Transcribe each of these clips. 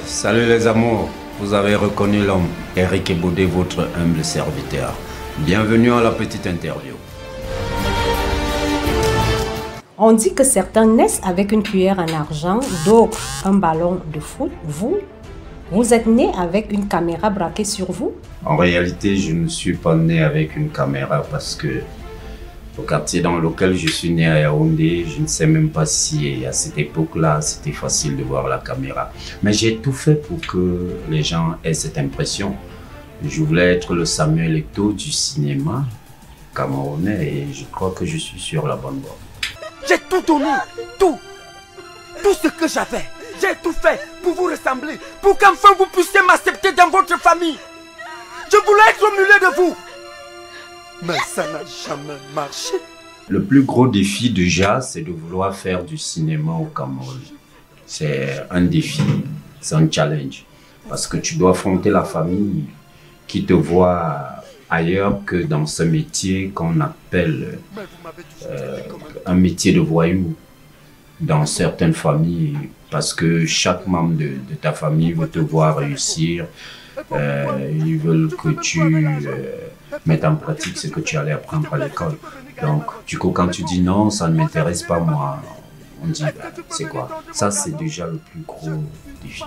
Salut les amours, vous avez reconnu l'homme, Eric Ebodé, votre humble serviteur. Bienvenue à la petite interview. On dit que certains naissent avec une cuillère en argent, d'autres un ballon de foot. Vous êtes né avec une caméra braquée sur vous? En réalité, je ne suis pas né avec une caméra parce que au quartier dans lequel je suis né à Yaoundé, je ne sais même pas si à cette époque-là, c'était facile de voir la caméra. Mais j'ai tout fait pour que les gens aient cette impression. Je voulais être le Samuel Eto'o du cinéma camerounais et je crois que je suis sur la bonne voie. J'ai tout donné, tout ce que j'avais. J'ai tout fait pour vous ressembler, pour qu'enfin vous puissiez m'accepter dans votre famille. Je voulais être au milieu de vous. Mais ça n'a jamais marché. Le plus gros défi déjà, c'est de vouloir faire du cinéma au Cameroun. C'est un défi, c'est un challenge. Parce que tu dois affronter la famille qui te voit ailleurs que dans ce métier qu'on appelle un métier de voyou dans certaines familles. Parce que chaque membre de ta famille veut te voir réussir. Ils veulent que tu mettes en pratique ce que tu allais apprendre à l'école. Donc, du coup, quand tu dis non, ça ne m'intéresse pas moi, on dit, c'est quoi? Ça, c'est déjà le plus gros défi.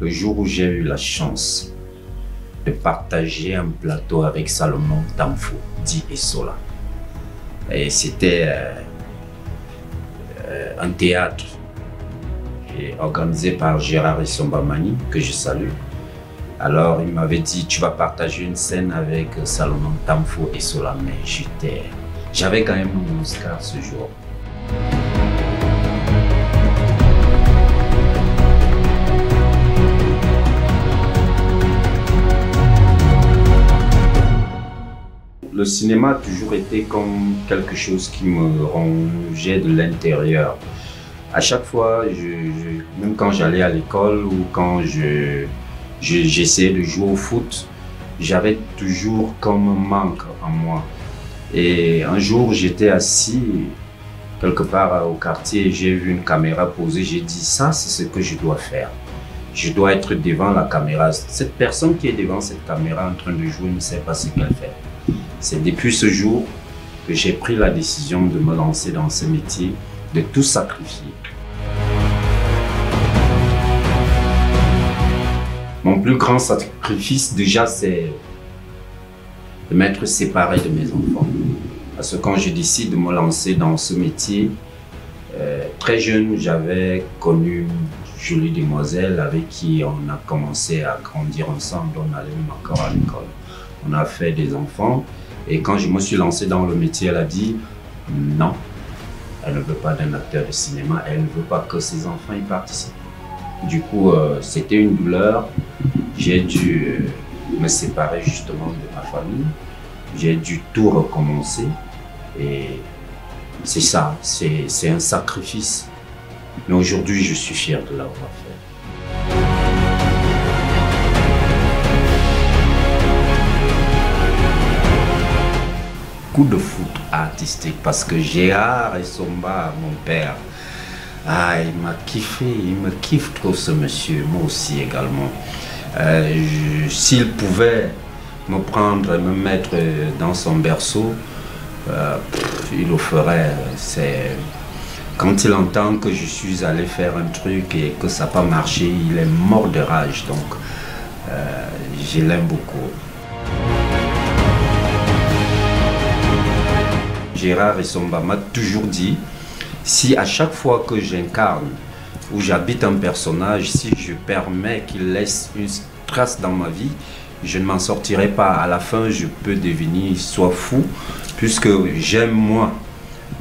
Le jour où j'ai eu la chance de partager un plateau avec Salomon Tamfo, dit Essola. Et c'était un théâtre organisé par Gérard Essombamani, que je salue. Alors il m'avait dit, tu vas partager une scène avec Salomon Tamfo Essola. Mais j'avais quand même mon Oscar ce jour. Le cinéma a toujours été comme quelque chose qui me rongeait de l'intérieur. À chaque fois, même quand j'allais à l'école ou quand j'essayais de jouer au foot, j'avais toujours comme un manque en moi. Et un jour, j'étais assis quelque part au quartier et j'ai vu une caméra posée. J'ai dit, ça, c'est ce que je dois faire. Je dois être devant la caméra. Cette personne qui est devant cette caméra en train de jouer ne sait pas ce qu'elle fait. C'est depuis ce jour que j'ai pris la décision de me lancer dans ce métier, de tout sacrifier. Mon plus grand sacrifice déjà, c'est de m'être séparé de mes enfants. Parce que quand je décide de me lancer dans ce métier, très jeune, j'avais connu une jolie demoiselle avec qui on a commencé à grandir ensemble. On allait même encore à l'école. On a fait des enfants. Et quand je me suis lancé dans le métier, elle a dit non, elle ne veut pas d'un acteur de cinéma, elle ne veut pas que ses enfants y participent. Du coup, c'était une douleur. J'ai dû me séparer justement de ma famille. J'ai dû tout recommencer. Et c'est ça, c'est un sacrifice. Mais aujourd'hui, je suis fier de l'avoir fait. Coup de foot artistique parce que Gérard Essomba, mon père, il m'a kiffé, il me kiffe trop ce monsieur, moi aussi également. S'il pouvait me prendre et me mettre dans son berceau, il le ferait. Quand il entend que je suis allé faire un truc et que ça n'a pas marché, il est mort de rage, donc je l'aime beaucoup. Gérard Essomba m'a toujours dit, si à chaque fois que j'incarne ou j'habite un personnage, si je permets qu'il laisse une trace dans ma vie, je ne m'en sortirai pas. À la fin, je peux devenir soit fou, puisque j'aime moi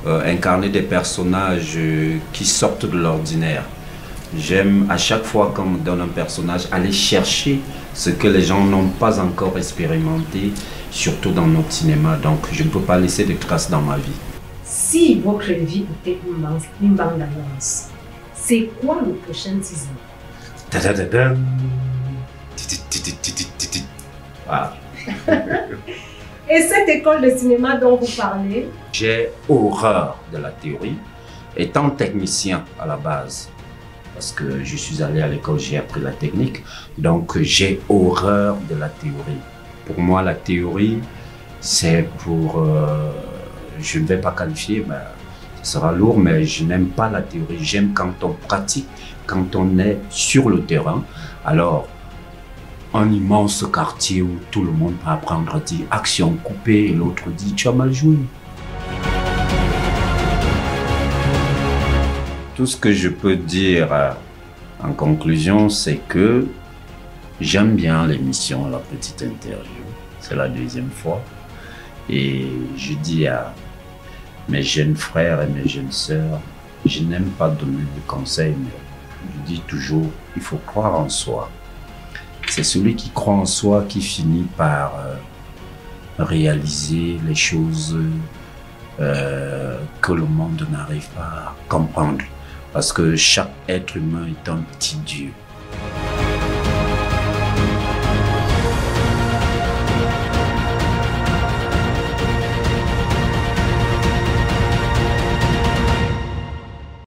incarner des personnages qui sortent de l'ordinaire. J'aime à chaque fois qu'on me donne un personnage aller chercher ce que les gens n'ont pas encore expérimenté, surtout dans notre cinéma. Donc je ne peux pas laisser de traces dans ma vie. Si votre vie était une bande-annonce, c'est quoi le prochain teaser? Ah. Et cette école de cinéma dont vous parlez? J'ai horreur de la théorie. Étant technicien à la base, parce que je suis allé à l'école, j'ai appris la technique, donc j'ai horreur de la théorie. Pour moi, la théorie, c'est pour... je ne vais pas qualifier, mais ce sera lourd, mais je n'aime pas la théorie. J'aime quand on pratique, quand on est sur le terrain. Alors, un immense quartier où tout le monde peut apprendre à dire action coupée et l'autre dit tu as mal joué. Tout ce que je peux dire en conclusion, c'est que j'aime bien l'émission La Petite Interview. C'est la deuxième fois. Et je dis à mes jeunes frères et mes jeunes sœurs, je n'aime pas donner des conseils, mais je dis toujours, il faut croire en soi. C'est celui qui croit en soi qui finit par réaliser les choses que le monde n'arrive pas à comprendre. Parce que chaque être humain est un petit Dieu.